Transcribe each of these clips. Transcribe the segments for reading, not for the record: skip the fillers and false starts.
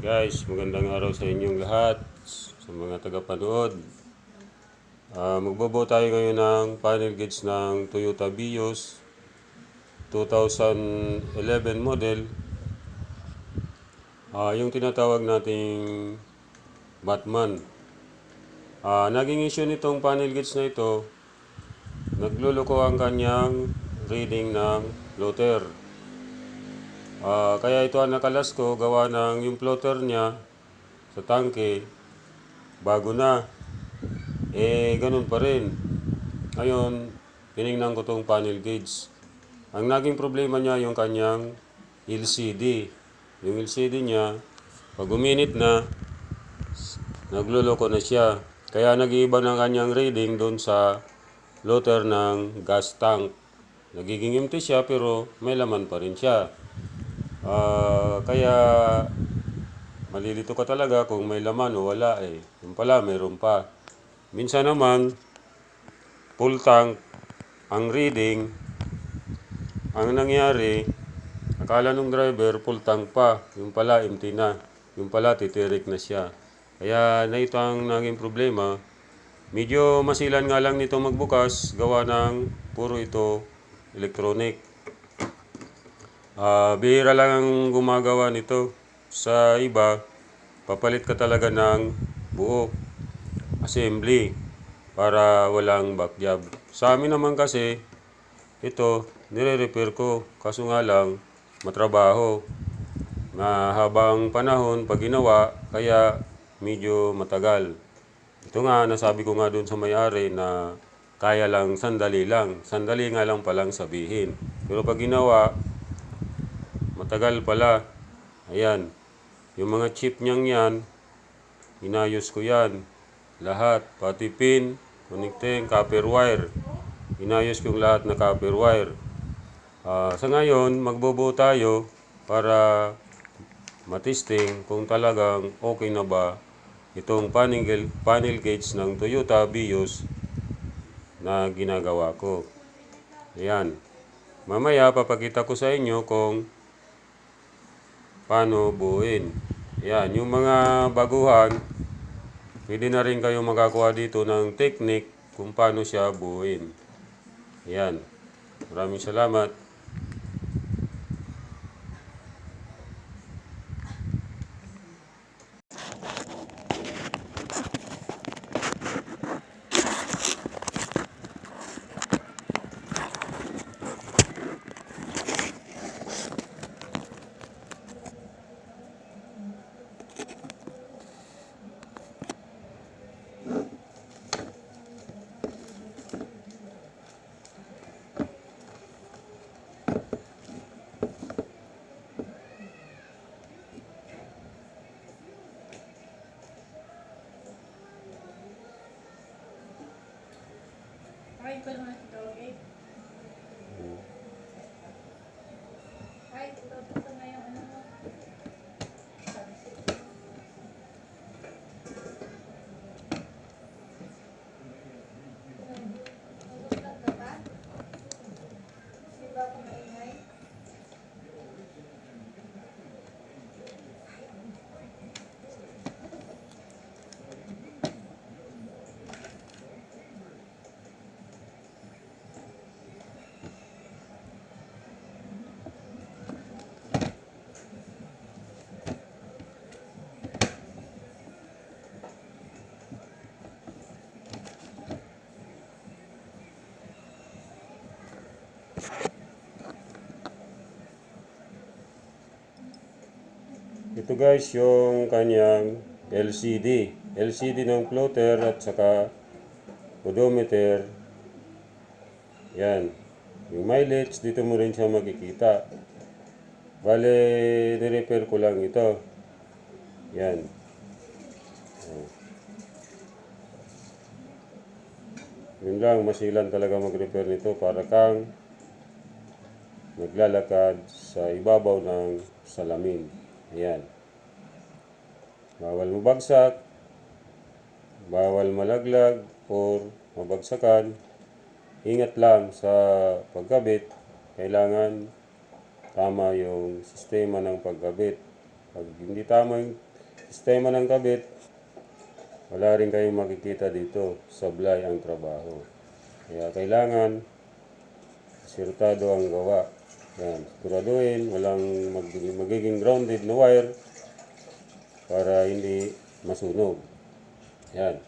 Guys, magandang araw sa inyong lahat, sa mga tagapanood. Magbubuo tayo ngayon ng panel gauge ng Toyota Vios 2011 model. Yung tinatawag nating Batman. Naging issue nitong panel gauge na ito, nagluloko ang kanyang reading ng floater. Kaya ito ang nakalas ko, gawa ng yung floater niya sa tangke bago na, ganun pa rin. Ngayon, tinignan ko tong panel gauge. Ang naging problema niya yung kanyang LCD. Yung LCD niya, pag uminit na, nagluloko na siya. Kaya nag-iiba ng kanyang reading doon sa floater ng gas tank. Nagiging empty siya pero may laman pa rin siya. Kaya malilito ka talaga kung may laman o wala Yung pala, mayroon pa. Minsan naman, full tank ang reading. Ang nangyari, akala nung driver full tank pa. Yung pala, empty na. Yung pala, titirik na siya. Kaya na ito ang naging problema. Medyo masilan nga lang nito magbukas, gawa ng puro ito electronic. Bihira lang ang gumagawa nito. Sa iba, papalit ka talaga ng buo assembly para walang back job. Sa amin naman kasi, ito, nire-repair ko. Kaso nga lang, matrabaho. Habang panahon pag ginawa, kaya medyo matagal. Ito nga, nasabi ko nga doon sa may-ari na kaya lang, sandali lang. Sandali nga lang palang sabihin. Pero pag ginawa, matagal pala. Ayan. Yung mga chip niyang yan, inayos ko yan. Lahat. Pati pin, connecting, copper wire. Inayos ko yung lahat na copper wire. Sa ngayon, magbubuo tayo para matesting kung talagang okay na ba itong panel gauge ng Toyota Vios na ginagawa ko. Ayan. Mamaya, papakita ko sa inyo kung paano buuin. Ayan, yung mga baguhan, pwede na rin kayo makakuha dito ng technique kung paano siya buuin. Ayan. Maraming salamat. Ay, ito naman ito, okay? Ay, ito na yung ano mo. Nagustuhan ka ba? Di ba ako maingay? Ito guys, yung kanyang LCD. LCD ng floater at saka odometer. Yan. Yung mileage, dito mo rin siya makikita. Bale, ni-repair ko lang ito. Yan. Yun lang, masilan talaga mag-repair nito para kang naglalakad sa ibabaw ng salamin. Ayan. Bawal mabagsak, bawal malaglag or mabagsakan. Ingat lang sa pagkabit. Kailangan tama yung sistema ng pagkabit. Pag hindi tama yung sistema ng kabit, wala rin kayong makikita dito. Sablay ang trabaho. Kaya kailangan sirtado ang gawa. Yan, siguraduhin walang magiging grounded na wire para hindi masunog. Yan.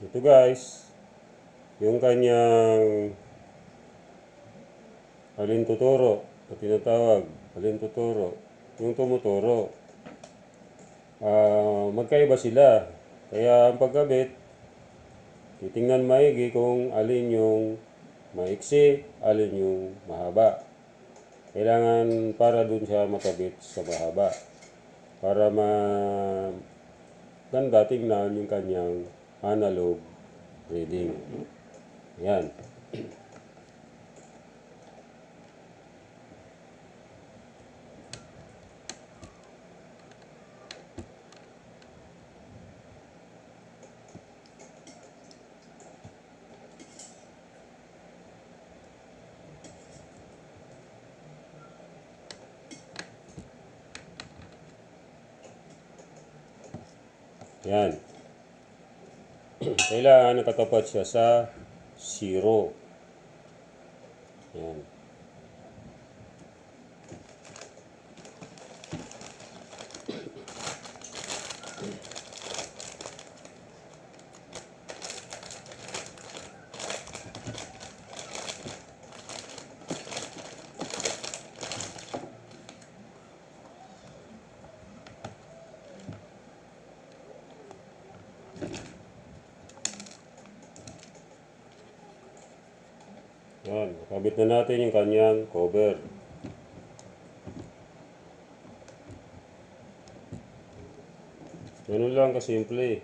Ito guys, yung kanyang alintuturo, o tinatawag, alintuturo, yung tumuturo. Magkaiba sila. Kaya ang pagkabit, titingnan maigi kung alin yung maiksi, alin yung mahaba. Kailangan para dun siya makabit sa mahaba. Para ganda tingnan yung kanyang analog reading. Yan. Yan. Kailangan nakatapat siya sa 0. Yan. Yan, kabit na natin yung kanyang cover. Ganun lang kasimple.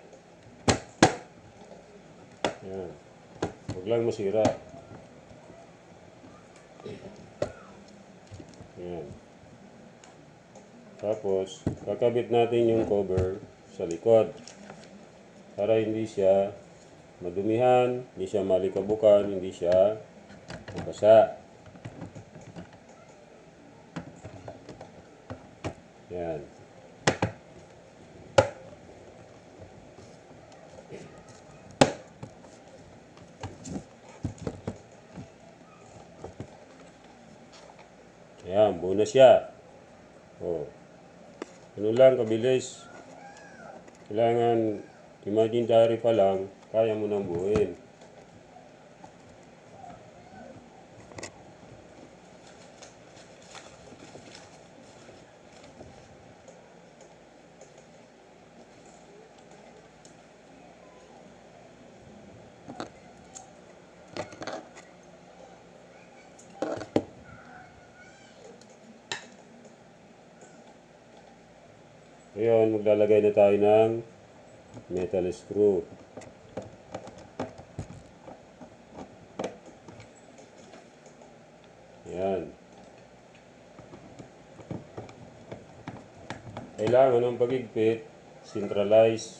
Yan. Huwag lang masira. Yan. Tapos, kakabit natin yung cover sa likod. Para hindi siya madumihan, hindi siya malikabukan, hindi siya mabasa. Yan. Ayan, buo na siya. Oh. Ano lang, kabilis. Kailangan, imagine diary pa lang, kaya mo nang buuin. Ngayon, maglalagay na tayo ng metal screw. Yan. Kailangan ng pagigpit, centralize.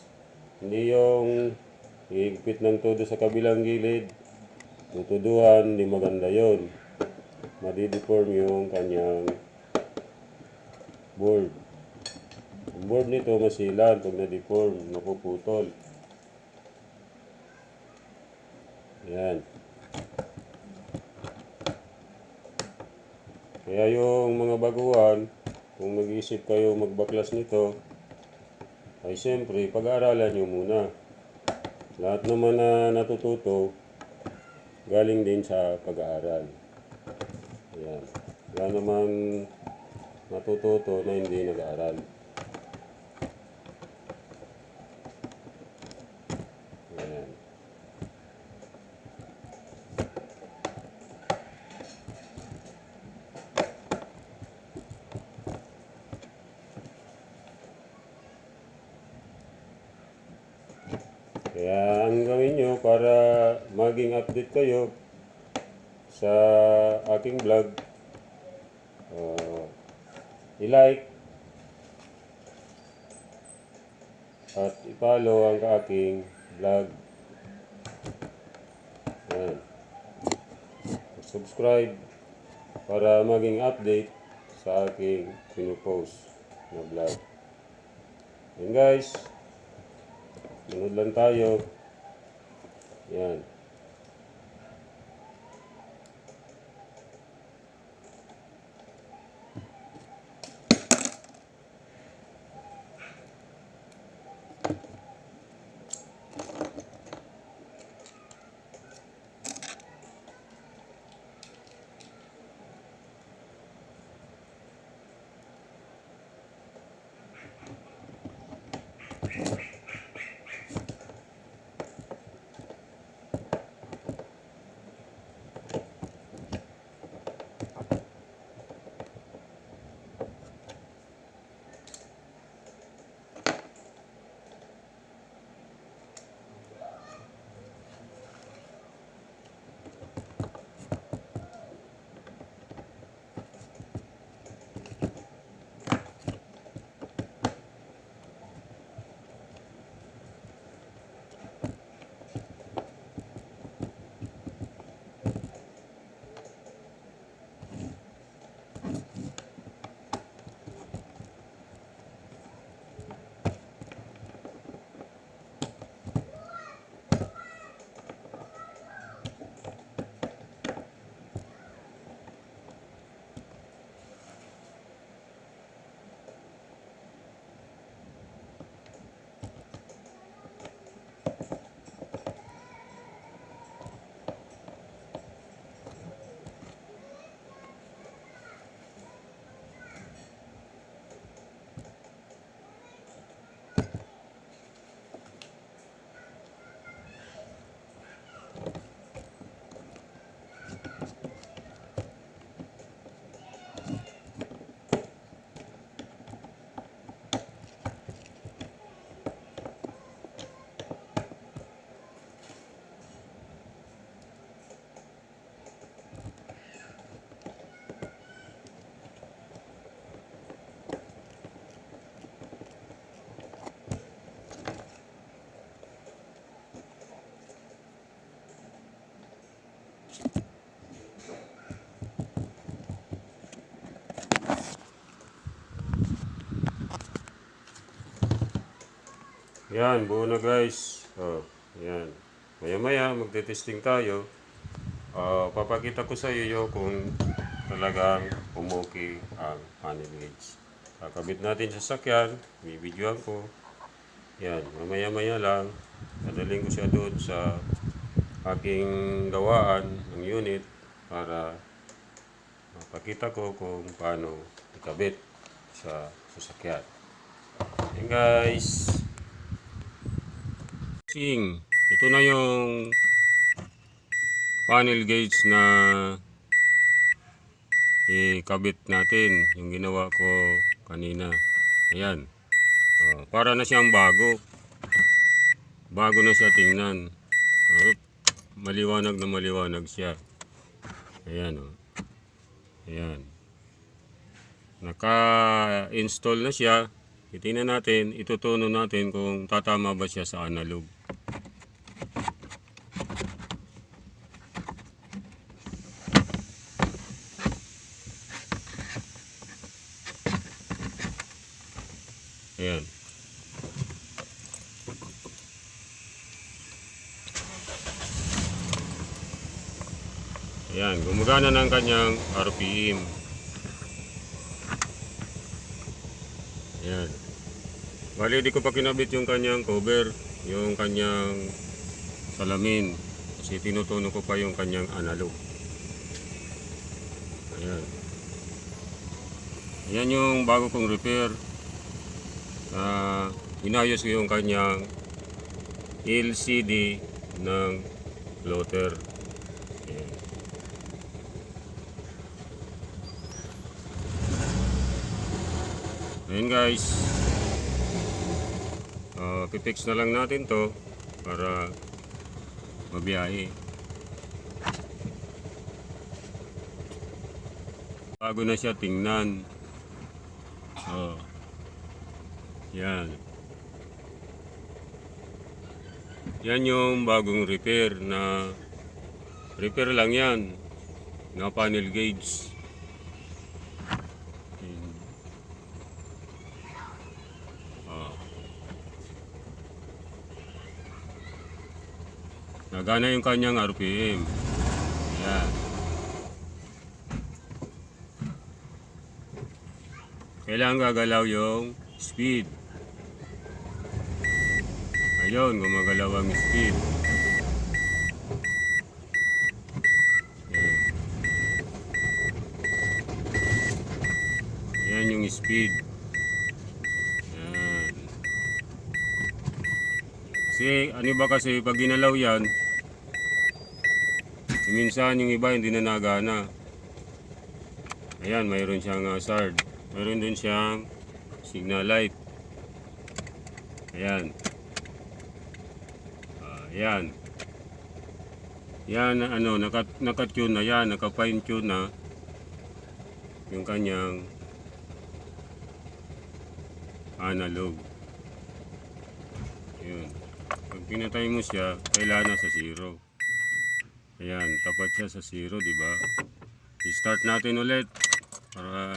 Hindi yung higpit ng todo sa kabilang gilid. Yung tuduhan, hindi maganda yon. Madideform yung kanyang board. Yung board nito masilan pag na-deform, napuputol. Yan. Kaya yung mga baguhan, kung mag-iisip kayo magbaklas nito, ay siyempre, pag-aaralan nyo muna. Lahat naman na natututo, galing din sa pag-aaral. Ayan. Wala naman natututo na hindi nag-aaral. Ayan. Kaya ang gawin nyo para maging update kayo sa aking vlog, i-like at i-follow ang aking vlog. Ayan. Subscribe para maging update sa aking pinupost na vlog. Ayan guys. Sunod lang tayo. Yan. Yan, buo na guys. Yan. Maya-maya, magte-testing tayo. Papakita ko sa iyo kung talagang pumuki ang panel gauge. Kakabit natin sa sakyan, bibidyoan ko. Yan, mamaya-maya lang. Dadaling ko siya doon sa aking gawaan ng unit para mapakita ko kung paano ikabit sa sasakyan. Yan guys. Ito na yung panel gauge na ikabit natin, yung ginawa ko kanina. Ayan. Para na siyang bago. Bago na siya tingnan. Maliwanag na maliwanag siya. Ayan o. Ayan. Naka-install na siya. Titingnan natin, itutuno natin kung tatama ba siya sa analog. Ayan. Ayan, gumagana ng kanyang RPM. Ayan. Bali, di ko pa kinabit yung kanyang cover, yung kanyang salamin. Kasi tinutuno ko pa yung kanyang analog. Ayan. Ayan yung bago kong repair. Inayos ko yung kanyang LCD ng plotter. Ayan. Ayan guys. Pipix na lang natin to para mabiyahe. Bago na siya tingnan. Yan. Yan yung bagong repair na repair lang yan na panel gauge. Nagana yung kanyang RPM. Yan. Kailangan gagalaw yung speed. Ayun, gumagalaw ang speed. Yan. Yan yung speed. Yan. Kasi, ano ba kasi pag ginalaw yan, minsan yung iba hindi na nagana. Ayan, mayroon siyang hazard. Mayroon din siyang signal light. Ayan. Ayan. Yan, ano, naka-tune na yan, naka-fine tune na yung kanyang analog. Yun. Pag pinatay mo siya, kailangan sa zero. Ayan, tapat siya sa zero, di ba? I-start natin ulit para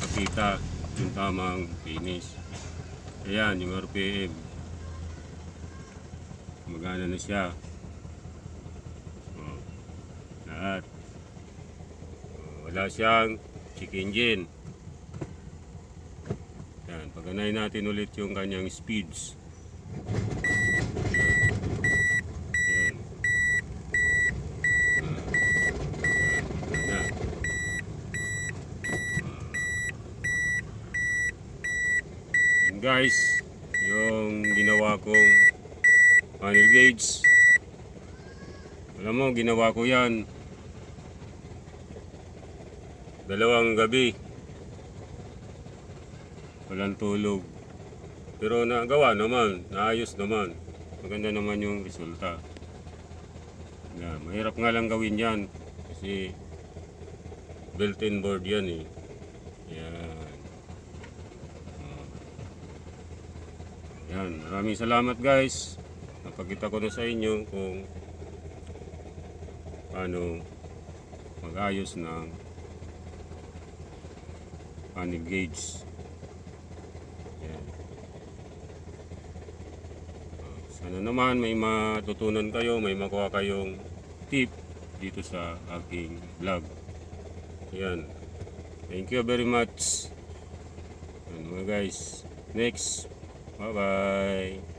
makita yung tamang finish. Ayan, yung RPM. Magana na siya. Lahat. Wala siyang check engine. Ayan, paganayin natin ulit yung kanyang speeds. Guys, yung ginawa kong panel gauge, alam mo, ginawa ko yan 2 gabi, walang tulog, pero nagawa naman, naayos naman, maganda naman yung resulta. Mahirap nga lang gawin yan kasi built-in board yan eh. Yan. Yan, maraming salamat guys. Napakita ko na sa inyo kung paano mag-ayos ng panel gauge. Yan. Sana naman may matutunan kayo, may makuha kayong tip dito sa aking vlog. Yan. Thank you very much. Yan mga guys. Next. Bye-bye.